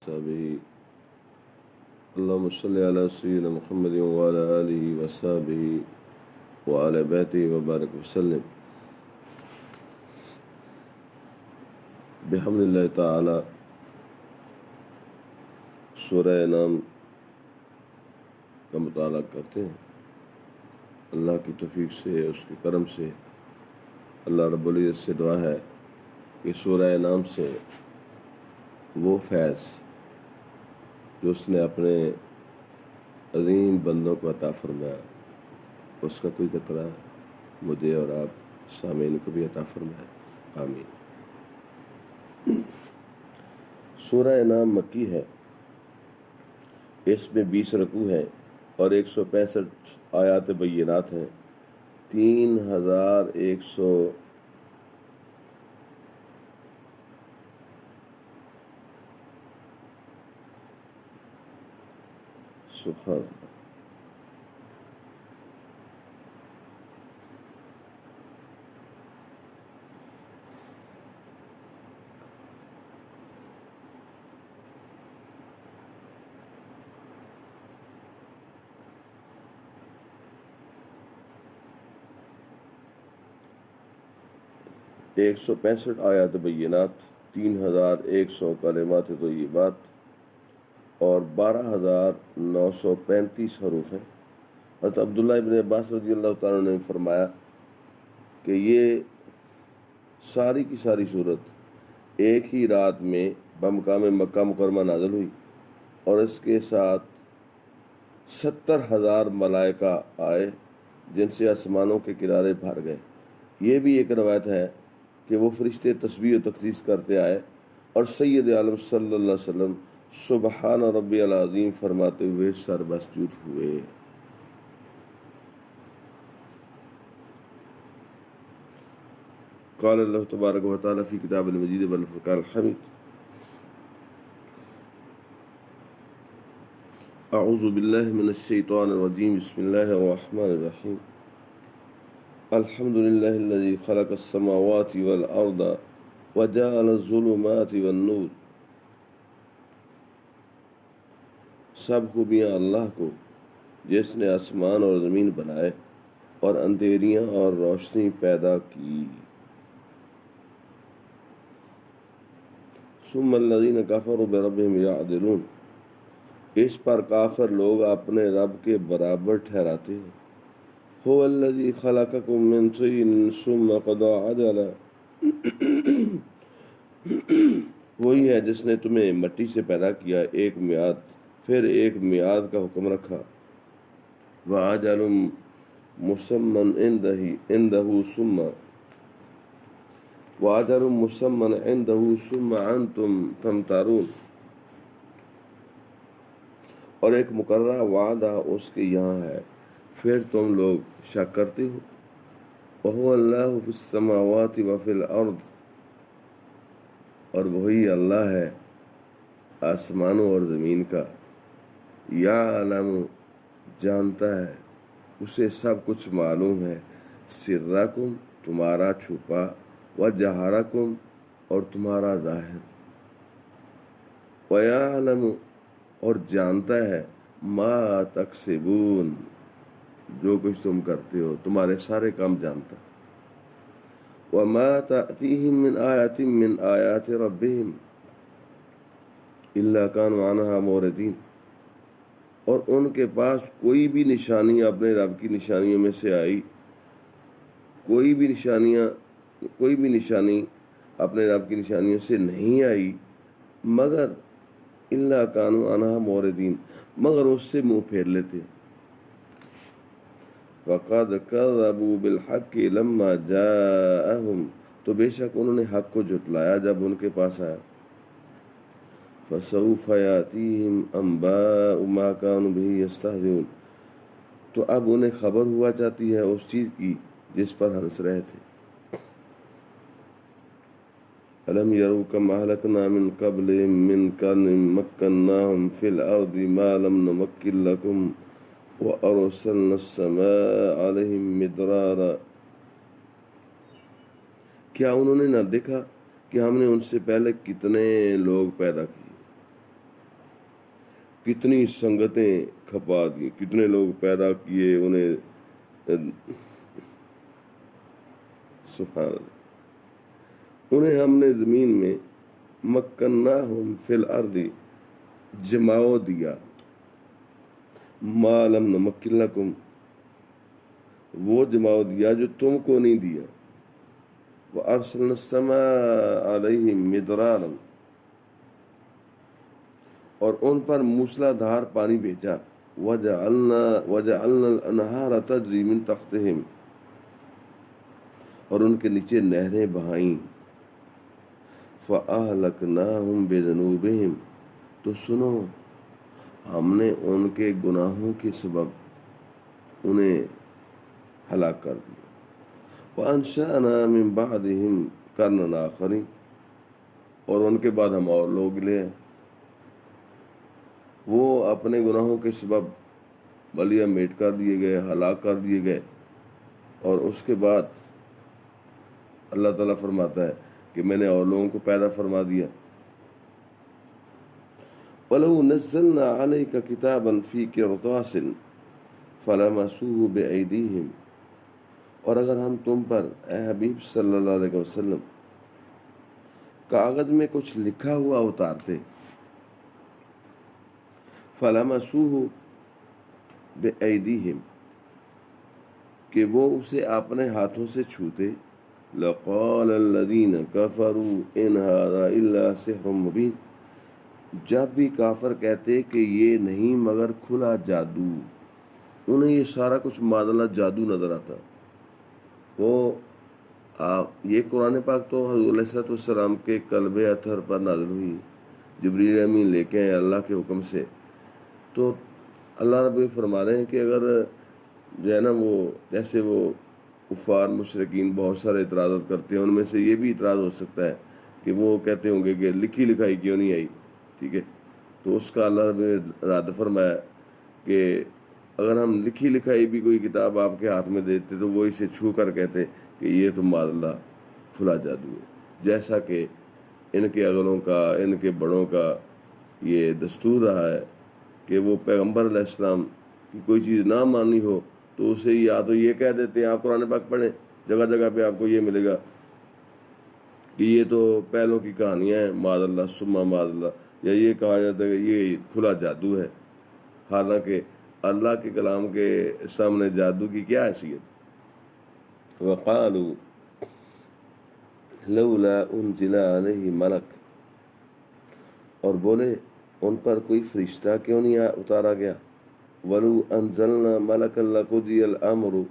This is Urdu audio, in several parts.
صحابه اللهم صل على سيدنا محمد وعلى آله وصحبه وعلى بيته وبارك وسلم بحمد اللہ تعالی سورہ نام کا مطالعہ کرتے ہیں۔ اللہ کی توفیق سے، اس کے کرم سے اللہ رب العزت سے دعا ہے کہ سورہ نام سے وہ فیض جو اس نے اپنے عظیم بندوں کو عطا فرمایا، اس کا کوئی قطرہ مجھے اور آپ سامعین کو بھی عطا فرمائے، آمین۔ سورہ نام مکی ہے، اس میں 20 رکوع ہیں اور 165 آیات بینات ہیں، 3100 سبحان اللہ۔ ایک 165 آیات بینات، 3100 کلمات طیبات اور 12935 حروف ہیں۔ حضرت عبداللہ ابن عباس رضی اللہ تعالیٰ نے فرمایا کہ یہ ساری کی ساری صورت ایک ہی رات میں بمقام مکہ مکرمہ نازل ہوئی اور اس کے ساتھ 70,000 ملائکہ آئے جن سے آسمانوں کے کنارے بھر گئے۔ یہ بھی ایک روایت ہے کہ وہ فرشتے تسبیح و تقدیس کرتے آئے اور سید عالم صلی اللہ علیہ وسلم سبحان ربی العظیم فرماتے ہوئے سر مسجود ہوئے۔ قال اللہ تبارک و تعالی فی کتاب المجید والفرقان الحمید اعوذ باللہ من الشیطان الرجیم بسم اللہ الرحمن الرحیم الحمد للہ الذی خلق السماوات والارض وجعل الظلمات والنور۔ سب خوبیاں اللہ کو جس نے آسمان اور زمین بنائے اور اندھیریاں اور روشنی پیدا کی۔ ثم الذین کفروا بربہم یعدلون، اس پر کافر لوگ اپنے رب کے برابر ٹھہراتے ہیں۔ هو الذی خلقکم من طین ثم قضى اجلا، وہی ہے جس نے تمہیں مٹی سے پیدا کیا، ایک میعاد پھر ایک میعاد کا حکم رکھا۔ وَأَجَلٌ مُّسَمًّى عِندَهُ ثُمَّ أَنتُمْ تَمْتَرُونَ، اور ایک مقررہ وعدہ اس کے یہاں ہے، پھر تم لوگ شک کرتے ہو۔ وَهُوَ اللَّهُ فِي السَّمَاوَاتِ وَفِي الْأَرْضِ، اور وہی اللہ ہے آسمانوں اور زمین کا۔ یعلم، جانتا ہے، اسے سب کچھ معلوم ہے، سرکم، تمہارا چھپا، وجہرکم، اور تمہارا ظاہر، ویعلم، اور جانتا ہے، ما تکسبون، جو کچھ تم کرتے ہو، تمہارے سارے کام جانتا ہے۔ وما تأتیہم من آیات من آیات ربہم الا کانوا عنہا معرضین، اور ان کے پاس کوئی بھی نشانی اپنے رب کی نشانیوں میں سے آئی، کوئی بھی نشانی اپنے رب کی نشانیوں سے نہیں آئی مگر الا کانوا عنہا معرضین، مگر اس سے منہ پھیر لیتے۔ وَقَدْ كَذَّبُوا بِالْحَقِّ لَمَّا جَاءَهُمْ، تو بے شک انہوں نے حق کو جھٹلایا جب ان کے پاس آیا۔ فَسَوْفَ يَأْتِيهِمْ أَنْبَاءُ مَا كَانُوا بِهِ يَسْتَهْزِئُونَ، تو اب انہیں خبر ہوا جاتی ہے اس چیز کی جس پر ہنس رہے تھے۔ أَلَمْ يَرَوْا كَمْ أَهْلَكْنَا مِنْ قَبْلِهِمْ مِنْ قَرْنٍ مَّكَّنَّاهُمْ فِي الْأَرْضِ مَا لَمْ نُمَكِّن لَّكُمْ وَأَرْسَلْنَا السَّمَاءَ عَلَيْهِمْ مِدْرَارًا، کیا انہوں نے نہ دیکھا کہ ہم نے ان سے پہلے کتنے لوگ پیدا کیے، کتنی سنگتیں کھپا دی، کتنے لوگ پیدا کیے انہیں، سبحان اللہ، انہیں ہم نے زمین میں مکناہم فی الارض جماؤ دیا، ما لم نمکن لکم، وہ جماؤ دیا جو تم کو نہیں دیا، وارسلنا السماء علیہم مدرارا، اور ان پر موسلا دھار پانی بھیجا، وجعلنا الانہار تجری من تحتہم، اور ان کے نیچے نہریں بہائیں، فَأَهْلَكْنَاهُمْ بِذُنُوبِهِمْ، تو سنو ہم نے ان کے گناہوں کے سبب انہیں ہلاک کر دیا، وَأَنشَأْنَا مِن بَعْدِهِمْ قَرْنًا آخَرِينَ، اور ان کے بعد ہم اور لوگ لے آئے، وہ اپنے گناہوں کے سبب بلیا میٹ کر دیے گئے، ہلاک کر دیے گئے، اور اس کے بعد اللہ تعالیٰ فرماتا ہے کہ میں نے اور لوگوں کو پیدا فرما دیا۔ وَلَوْ نَزَّلْنَا عَلَيْكَ كِتَابًا فِي قِرْطَاسٍ فَلَمَسُوهُ بِأَيْدِيهِمْ، اور اگر ہم تم پر اے حبیب صلی اللہ علیہ وسلم کاغذ میں کچھ لکھا ہوا اتارتے، فَلَمَسُوهُ بِأَيْدِيهِمْ، کہ وہ اسے اپنے ہاتھوں سے چھوتے، لَقَالَ الَّذِينَ كَفَرُوا إِنْ هَذَا إِلَّا سِحْرٌ مُبِينٌ، جب بھی کافر کہتے کہ یہ نہیں مگر کھلا جادو، انہیں یہ سارا کچھ معاذ اللہ جادو نظر آتا۔ وہ یہ قرآن پاک تو حضور علیہ السلام کے قلب اطہر پر نازل ہوئی، جبریل امین لے کے آئے اللہ کے حکم سے، تو اللہ رب فرما رہے ہیں کہ اگر جو ہے نا وہ جیسے وہ کفار مشرکین بہت سارے اعتراضات کرتے ہیں، ان میں سے یہ بھی اعتراض ہو سکتا ہے کہ وہ کہتے ہوں گے کہ لکھی لکھائی کیوں نہیں آئی، ٹھیک ہے، تو اس کا اللہ نے رد فرمایا کہ اگر ہم لکھی لکھائی بھی کوئی کتاب آپ کے ہاتھ میں دیتے تو وہ اسے چھو کر کہتے کہ یہ تو معاذ اللہ کھلا جادو ہے، جیسا کہ ان کے اگلوں کا، ان کے بڑوں کا یہ دستور رہا ہے کہ وہ پیغمبر علیہ السلام کی کوئی چیز نہ مانی ہو تو اسے یا تو یہ کہہ دیتے ہیں، آپ قرآن پاک پڑھیں، جگہ جگہ پہ آپ کو یہ ملے گا کہ یہ تو پہلوں کی کہانیاں ہیں، معاذ اللہ ثم معاذ اللہ، یا یہ کہا جاتا ہے کہ یہ کھلا جادو ہے، حالانکہ اللہ کے کلام کے سامنے جادو کی کیا حیثیت۔ وقالوا لولا انزل علیہ ملک، اور بولے ان پر کوئی فرشتہ کیوں نہیں اتارا گیا، وَلَوْ أَنزَلْنَا مَلَكًا لَقُضِيَ الْأَمْرُ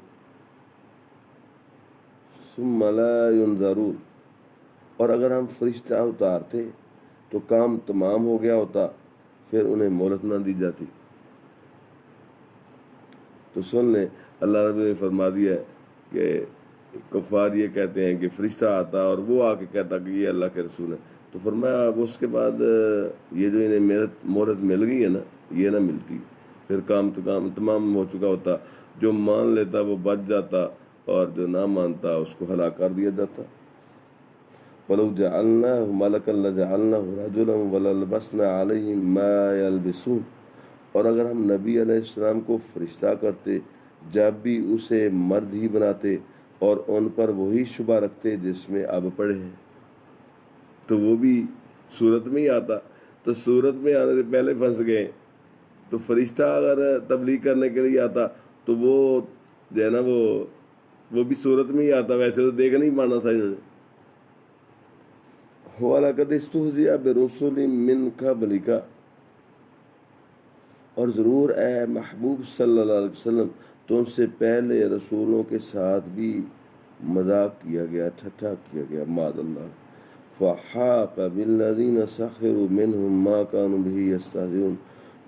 ثُمَّ لَا يُنظَرُونَ، اور اگر ہم فرشتہ اتارتے تو کام تمام ہو گیا ہوتا، پھر انہیں مہلت نہ دی جاتی۔ تو سن لیں، اللہ رب نے فرما دیا ہے کہ کفار یہ کہتے ہیں کہ فرشتہ آتا اور وہ آ کے کہتا کہ یہ اللہ کے رسول ہے، تو فرمایا اب اس کے بعد یہ جو انہیں مہلت مل گئی ہے نا، یہ نہ ملتی، پھر کام تمام ہو چکا ہوتا، جو مان لیتا وہ بچ جاتا اور جو نہ مانتا اس کو ہلاک کر دیا جاتا۔ وَلَوْ جَعَلْنَاهُ مَلَكًا لَجَعَلْنَاهُ رَجُلًا وَلَلْبَسْنَا عَلَيْهِمْ مَا يَلْبِسُونَ، اور اگر ہم نبی علیہ السلام کو فرشتہ کرتے جب بھی اسے مرد ہی بناتے اور ان پر وہی شبہ رکھتے جس میں اب پڑے ہیں، تو وہ بھی صورت میں ہی آتا، تو صورت میں آنے سے پہلے پھنس گئے، تو فرشتہ اگر تبلیغ کرنے کے لیے آتا تو وہ جو ہے نا وہ بھی صورت میں ہی آتا، ویسے تو دیکھ نہیں پانا تھا انہوں نے۔ وَلَقَدِ اسْتُهْزِئَ بِرُسُلٍ مِّن قَبْلِكَ، اور ضرور اے محبوب صلی اللہ علیہ وسلم تم سے پہلے رسولوں کے ساتھ بھی مذاق کیا گیا، ٹھٹھا کیا گیا، معاذ اللہ۔ فَحَاقَ بِالَّذِينَ سَخِرُوا مِنْهُمْ مَا كَانُوا بِهِ يَسْتَهْزِئُونَ،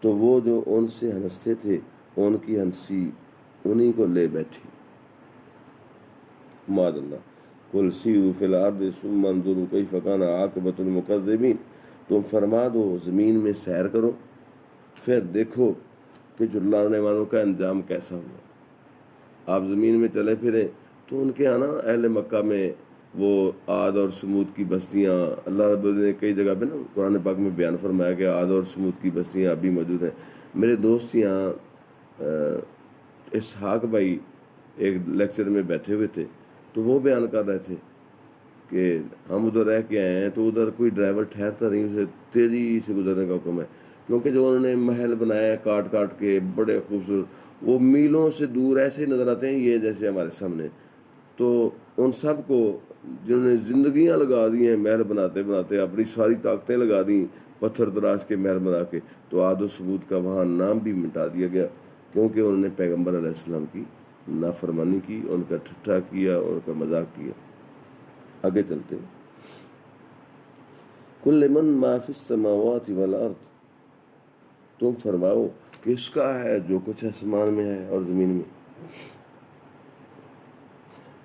تو وہ جو ان سے ہنستے تھے ان کی ہنسی انہی کو لے بیٹھی، معاذ اللہ۔ قُلْ سِیرُوا فِی الْأَرْضِ ثُمَّ انظُرُوا کَیْفَ کَانَ عَاقِبَةُ الْمُکَذِّبِینَ، تم فرما دو زمین میں سیر کرو، پھر دیکھو کہ جھٹلانے والوں کا انجام کیسا ہوا۔ آپ زمین میں چلے پھریں تو ان کے ہاں نا اہل مکہ میں وہ عاد اور سمود کی بستیاں اللہ رب العزت نے کئی جگہ پہ نا قرآن پاک میں بیان فرمایا کہ عاد اور سمود کی بستیاں ابھی موجود ہیں. میرے دوست یہاں اسحاق بھائی ایک لیکچر میں بیٹھے ہوئے تھے تو وہ بیان کر رہے تھے کہ ہم ادھر رہ کے آئے ہیں تو ادھر کوئی ڈرائیور ٹھہرتا نہیں، اسے تیزی سے گزرنے کا حکم ہے، کیونکہ جو انہوں نے محل بنائے ہیں کاٹ کاٹ کے بڑے خوبصورت، وہ میلوں سے دور ایسے نظر آتے ہیں یہ جیسے ہمارے سامنے. تو ان سب کو جنہوں نے زندگیاں لگا دی ہیں محل بناتے بناتے، اپنی ساری طاقتیں لگا دیں پتھر تراش کے محل بنا کے، تو عاد و ثمود کا وہاں نام بھی مٹا دیا گیا کیونکہ انہوں نے پیغمبر علیہ السلام کی نافرمانی کی، ان کا ٹھٹھا کیا، ان کا مذاق کیا. آگے چلتے ہیں. کل من ما فی السماوات والارض، تم فرماؤ کس کا ہے جو کچھ آسمان میں ہے اور زمین میں،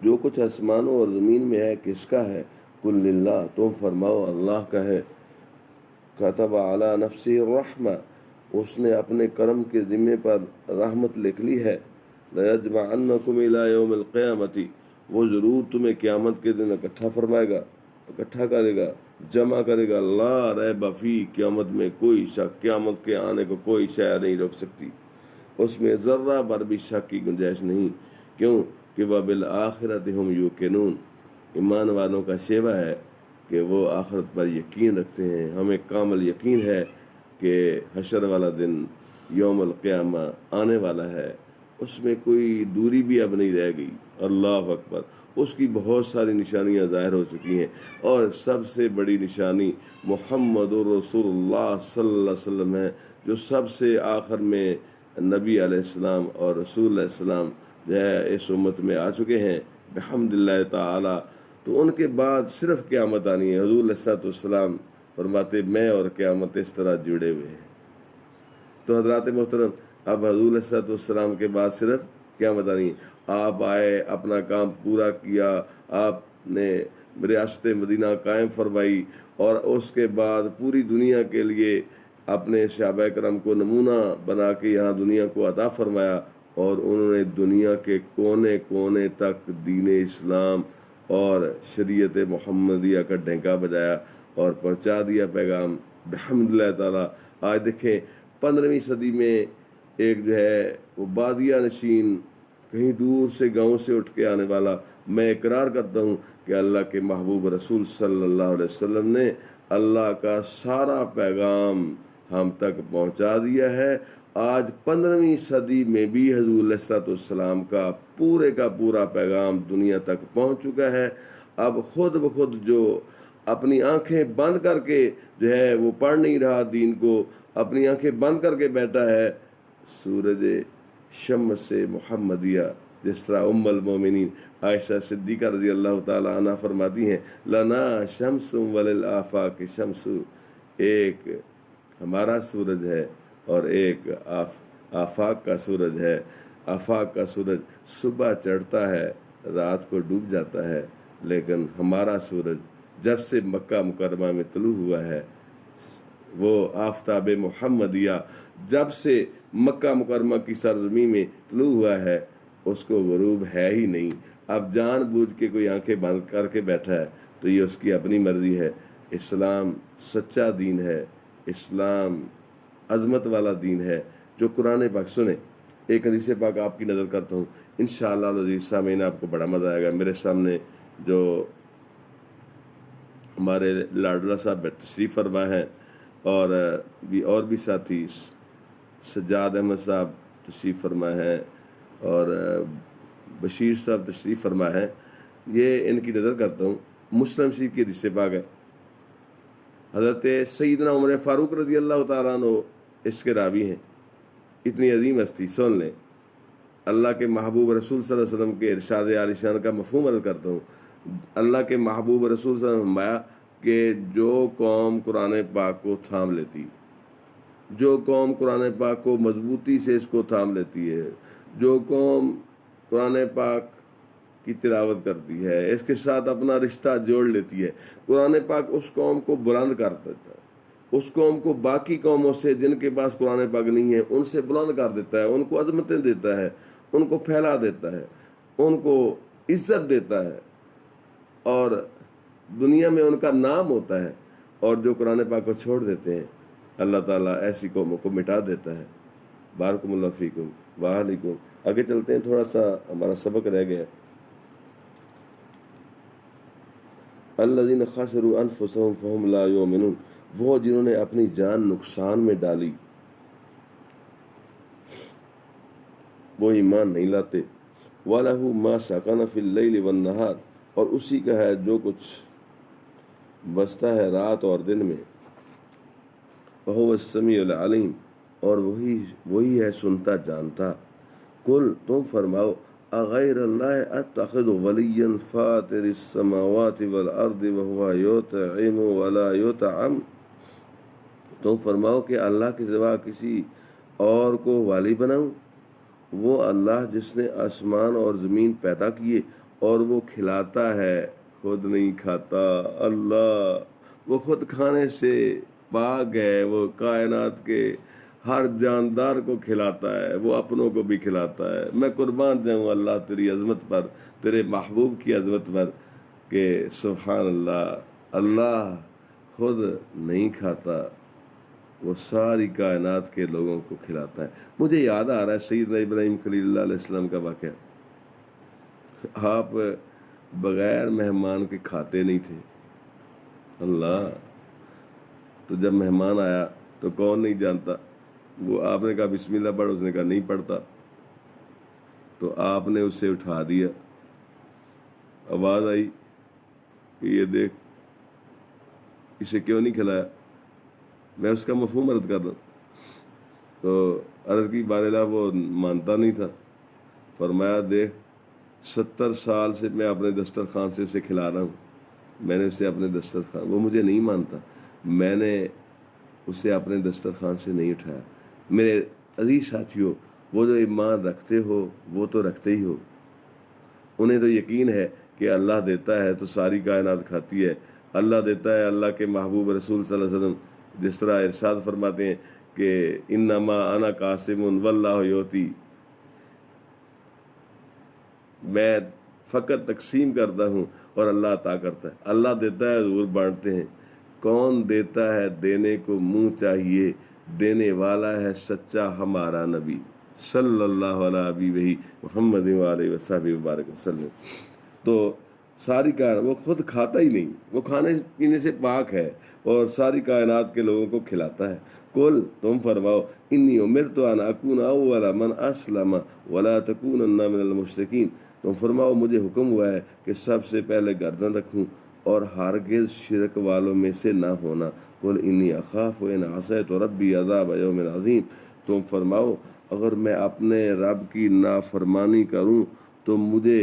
جو کچھ آسمانوں اور زمین میں ہے کس کا ہے. کل للہ، تم فرماؤ اللہ کا ہے. کتب علی نفسہ الرحمہ، اس نے اپنے کرم کے ذمے پر رحمت لکھ لی ہے. لیجمعنکم الی یوم القیامۃ، وہ ضرور تمہیں قیامت کے دن اکٹھا فرمائے گا، اکٹھا کرے گا، جمع کرے گا. لا ریب فیہ، قیامت میں کوئی شک، قیامت کے آنے کو کوئی شے نہیں روک سکتی، اس میں ذرہ بھر بھی شک کی گنجائش نہیں. کیوں کہ وبالآخرۃ ہم یوقنون، ایمان والوں کا شیوہ ہے کہ وہ آخرت پر یقین رکھتے ہیں. ہمیں کامل یقین ہے کہ حشر والا دن یوم القیامہ آنے والا ہے، اس میں کوئی دوری بھی اب نہیں رہ گئی. اللہ اکبر. اس کی بہت ساری نشانیاں ظاہر ہو چکی ہیں، اور سب سے بڑی نشانی محمد رسول اللہ صلی اللہ علیہ وسلم ہے، جو سب سے آخر میں نبی علیہ السلام اور رسول علیہ السلام جو ہے اس امت میں آ چکے ہیں بحمد اللہ تعالی. تو ان کے بعد صرف قیامت آنی ہے. حضور علیہ السلام فرماتے میں اور قیامت اس طرح جڑے ہوئے ہیں. تو حضرات محترم، اب حضور علیہ السلام کے بعد صرف قیامت آنی ہے. آپ آئے، اپنا کام پورا کیا، آپ نے ریاست مدینہ قائم فرمائی، اور اس کے بعد پوری دنیا کے لیے اپنے صحابہ کرام کو نمونہ بنا کے یہاں دنیا کو عطا فرمایا، اور انہوں نے دنیا کے کونے کونے تک دین اسلام اور شریعت محمدیہ کا ڈنکا بجایا اور پہنچا دیا پیغام بحمد اللہ تعالی. آج دیکھیں 15ویں صدی میں ایک جو ہے وہ بادیہ نشین کہیں دور سے گاؤں سے اٹھ کے آنے والا، میں اقرار کرتا ہوں کہ اللہ کے محبوب رسول صلی اللہ علیہ وسلم نے اللہ کا سارا پیغام ہم تک پہنچا دیا ہے. آج 15ویں صدی میں بھی حضور علیہ السلام کا پورا پیغام دنیا تک پہنچ چکا ہے. اب خود بخود جو اپنی آنکھیں بند کر کے جو ہے وہ پڑھ نہیں رہا دین کو، اپنی آنکھیں بند کر کے بیٹھا ہے، سورج شمس محمدیہ، جس طرح ام المومنین عائشہ صدیقہ رضی اللہ تعالی عنہ فرماتی ہیں لنا شمس وللآفاق شمس، ایک ہمارا سورج ہے اور ایک آفاق کا سورج ہے. آفاق کا سورج صبح چڑھتا ہے رات کو ڈوب جاتا ہے، لیکن ہمارا سورج جب سے مکہ مکرمہ میں طلوع ہوا ہے، وہ آفتاب محمدیہ جب سے مکہ مکرمہ کی سرزمین میں طلوع ہوا ہے اس کو غروب ہے ہی نہیں. اب جان بوجھ کے کوئی آنکھیں بند کر کے بیٹھا ہے تو یہ اس کی اپنی مرضی ہے. اسلام سچا دین ہے، اسلام عظمت والا دین ہے. جو قرآن پاک سنے، ایک حدیث پاک آپ کی نظر کرتا ہوں، انشاءاللہ العزیز سامعین آپ کو بڑا مزہ آئے گا. میرے سامنے جو ہمارے لاڈلا صاحب تشریف فرما ہیں اور بھی ساتھی سجاد احمد صاحب تشریف فرما ہیں اور بشیر صاحب تشریف فرما ہے، یہ ان کی نظر کرتا ہوں. مسلم شریف کی حدیث پاک ہے، حضرت سیدنا عمر فاروق رضی اللہ تعالیٰ عنہ اس کے راوی ہیں. اتنی عظیم ہستی، سن لیں. اللہ کے محبوب رسول صلی اللہ علیہ وسلم کے ارشاد عالی شان کا مفہوم عرض کرتا ہوں. اللہ کے محبوب رسول صلی اللہ علیہ وسلم فرمایا کہ جو قوم قرآن پاک کو تھام لیتی، جو قوم قرآن پاک کو مضبوطی سے اس کو تھام لیتی ہے، جو قوم قرآن پاک کی تلاوت کرتی ہے، اس کے ساتھ اپنا رشتہ جوڑ لیتی ہے، قرآن پاک اس قوم کو بلند کر دیتا ہے، اس قوم کو باقی قوموں سے جن کے پاس قرآن پاک نہیں ہے ان سے بلند کر دیتا ہے، ان کو عظمتیں دیتا ہے، ان کو پھیلا دیتا ہے، ان کو عزت دیتا ہے. اور دنیا میں ان کا نام ہوتا ہے، اور جو قرآن پاک کو چھوڑ دیتے ہیں اللہ تعالیٰ ایسی قوموں کو مٹا دیتا ہے۔ بارکم اللہ فیکم وعلیکم۔ آگے چلتے ہیں، تھوڑا سا ہمارا سبق رہ گیا۔ الذین خسروا انفسهم فهم لا یؤمنون، وہ جنہوں نے اپنی جان نقصان میں ڈالی وہ ایمان نہیں لاتے۔ وَلَهُ مَا سَكَنَ فِي اللَّيْلِ وَالنَّهَارِ، اور اسی کا ہے جو کچھ بستا ہے رات اور دن میں۔ وَهُوَ السَّمِيعُ الْعَلِيمُ، اور وہی ہے سنتا جانتا۔ قل، تم فرماؤ، اغیر اللہ اتخذ ولیا فاطر السماوات والارض وهو یطعم ولا یطعم، تم فرماؤ کہ اللہ کے سوا کسی اور کو والی بناؤں؟ وہ اللہ جس نے آسمان اور زمین پیدا کیے اور وہ کھلاتا ہے خود نہیں کھاتا۔ اللہ وہ خود کھانے سے پاک ہے، وہ کائنات کے ہر جاندار کو کھلاتا ہے، وہ اپنوں کو بھی کھلاتا ہے۔ میں قربان جاؤں اللہ تیری عظمت پر، تیرے محبوب کی عظمت پر، کہ سبحان اللہ، اللہ خود نہیں کھاتا، وہ ساری کائنات کے لوگوں کو کھلاتا ہے۔ مجھے یاد آ رہا ہے سیدنا ابراہیم خلیل اللہ علیہ السلام کا واقعہ۔ آپ بغیر مہمان کے کھاتے نہیں تھے۔ اللہ، تو جب مہمان آیا تو کون نہیں جانتا، وہ آپ نے کہا بسم اللہ پڑھ، اس نے کہا نہیں پڑھتا، تو آپ نے اسے اٹھا دیا۔ آواز آئی کہ یہ دیکھ، اسے کیوں نہیں کھلایا؟ میں اس کا مفہوم عرض کر رہا ہوں، تو عرض کی بارے وہ مانتا نہیں تھا۔ فرمایا دیکھ، 70 سال سے میں اپنے دسترخوان سے اسے کھلا رہا ہوں، میں نے اسے اپنے دسترخوان، وہ مجھے نہیں مانتا، میں نے اسے اپنے دسترخوان سے نہیں اٹھایا۔ میرے عزیز ساتھیوں، وہ جو ایمان رکھتے ہو وہ تو رکھتے ہی ہو، انہیں تو یقین ہے کہ اللہ دیتا ہے تو ساری کائنات کھاتی ہے، اللہ دیتا ہے۔ اللہ کے محبوب رسول صلی اللہ علیہ وسلم جس طرح ارشاد فرماتے ہیں کہ انما انا قاسم واللہ یعطی، میں فقط تقسیم کرتا ہوں اور اللہ عطا کرتا ہے۔ اللہ دیتا ہے، حضور بانٹتے ہیں۔ کون دیتا ہے؟ دینے کو منہ چاہیے، دینے والا ہے سچا ہمارا نبی صلی اللہ علیہ محمد وآلہ وصحبہ وبارک وسلم۔ تو ساری کائنات، وہ خود کھاتا ہی نہیں، وہ کھانے پینے سے پاک ہے اور ساری کائنات کے لوگوں کو کھلاتا ہے۔ قل، تم فرماؤ، انی امرت ان اکون اول من اسلم ولا تکونن من المشرکین، تم فرماؤ مجھے حکم ہوا ہے کہ سب سے پہلے گردن رکھوں اور ہرگز شرک والوں میں سے نہ ہونا۔ قل انی اخاف ان عصیت ربی عذاب یوم عظیم، تم فرماؤ اگر میں اپنے رب کی نافرمانی کروں تو مجھے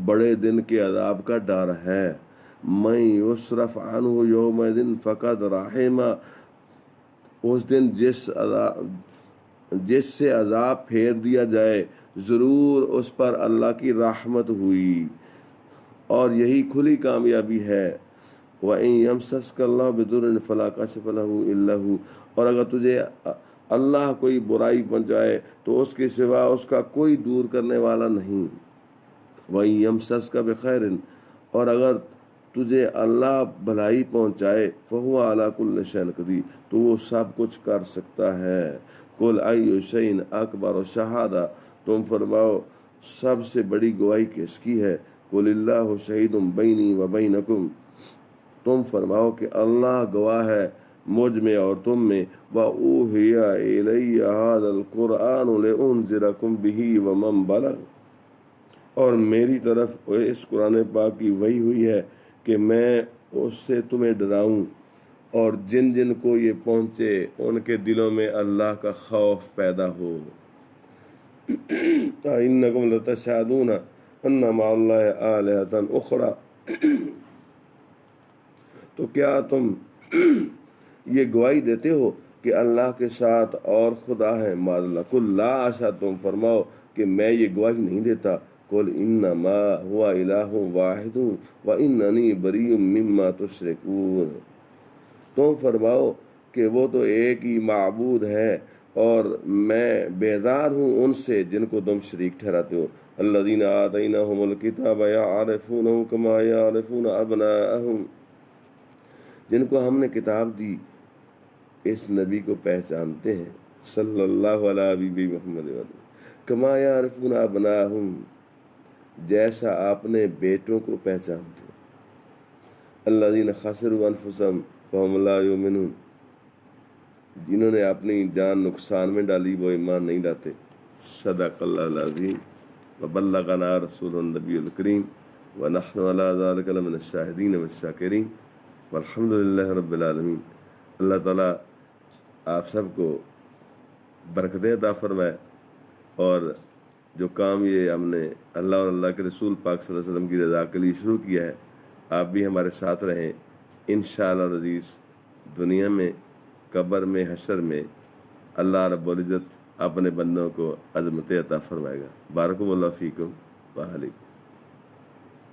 بڑے دن کے عذاب کا ڈر ہے۔ من یصرف عنہ یومئذ فقد رحمہ، اس دن جس سے عذاب پھیر دیا جائے ضرور اس پر اللہ کی رحمت ہوئی، اور یہی کھلی کامیابی ہے۔ وَإِن يَمْسَسْكَ اللَّهُ بِضُرٍّ فَلَا كَاشِفَ لَهُ إِلَّا هُوَ، اور اگر تجھے اللہ کوئی برائی پہنچائے تو اس کے سوا اس کا کوئی دور کرنے والا نہیں۔ وَإِن يَمْسَسْكَ بِخَيْرٍ، اور اگر تجھے اللہ بھلائی پہنچائے فَهُوَ عَلَى كُلِّ شَيْءٍ قَدِيرٌ، تو وہ سب کچھ کر سکتا ہے۔ قُلْ أَيُّ شَيْءٍ أَكْبَرُ شَهَادَةً، تم فرماؤ سب سے بڑی گواہی کس کی ہے؟ قُلِ اللَّهُ شَهِيدٌ بَيْنِي وَبَيْنَكُمْ، تم فرماؤ کہ اللہ گواہ ہے مجھ میں اور تم میں۔ وَأُوحِيَ إِلَيَّ هَذَا الْقُرْآنُ لِأُنذِرَكُم بِهِ وَمَن بَلَغَ، اور میری طرف اس قرآن پاک کی وحی ہوئی ہے کہ میں اس سے تمہیں ڈراؤں اور جن جن کو یہ پہنچے ان کے دلوں میں اللہ کا خوف پیدا ہو۔ إِنَّكُمْ لَتَشْهَدُونَ أَنَّ مَعَ اللَّهِ آلِهَةً أُخْرَى، تو کیا تم یہ گواہی دیتے ہو کہ اللہ کے ساتھ اور خدا ہے؟ معاذ اللہ۔ قل لا اشہد، تم فرماؤ کہ میں یہ گواہی نہیں دیتا۔ قل انما هو الہ واحد واننی بریء مما تشرکون، تم فرماؤ کہ وہ تو ایک ہی معبود ہے اور میں بیزار ہوں ان سے جن کو تم شریک ٹھہراتے ہو. الذین آتیناہم الکتاب یعرفونہ کما یعرفون ابناءہم، جن کو ہم نے کتاب دی اس نبی کو پہچانتے ہیں صلی اللہ علیہ حبیبی محمد کما یعرفون ابناءہم، جیسا آپ نے بیٹوں کو پہچانتے ہیں. الذین خسروا انفسہم فہم لا یؤمنون، جنہوں نے اپنی جان نقصان میں ڈالی وہ ایمان نہیں لاتے. صدق اللہ العظیم وبلغنا رسول النبی الکریم ونحن علی ذلک لمن الشاہدین والشاکرین والحمد للہ رب العالمین. اللہ تعالیٰ آپ سب کو برکتیں عطا فرمائے، اور جو کام یہ ہم نے اللہ اور اللہ کے رسول پاک صلی اللہ علیہ وسلم کی رضا کے لیے شروع کیا ہے، آپ بھی ہمارے ساتھ رہیں. انشاءاللہ العزیز دنیا میں، قبر میں، حشر میں اللہ رب العزت اپنے بندوں کو عظمت عطا فرمائے گا. بارک اللہ فیکم و علیکم.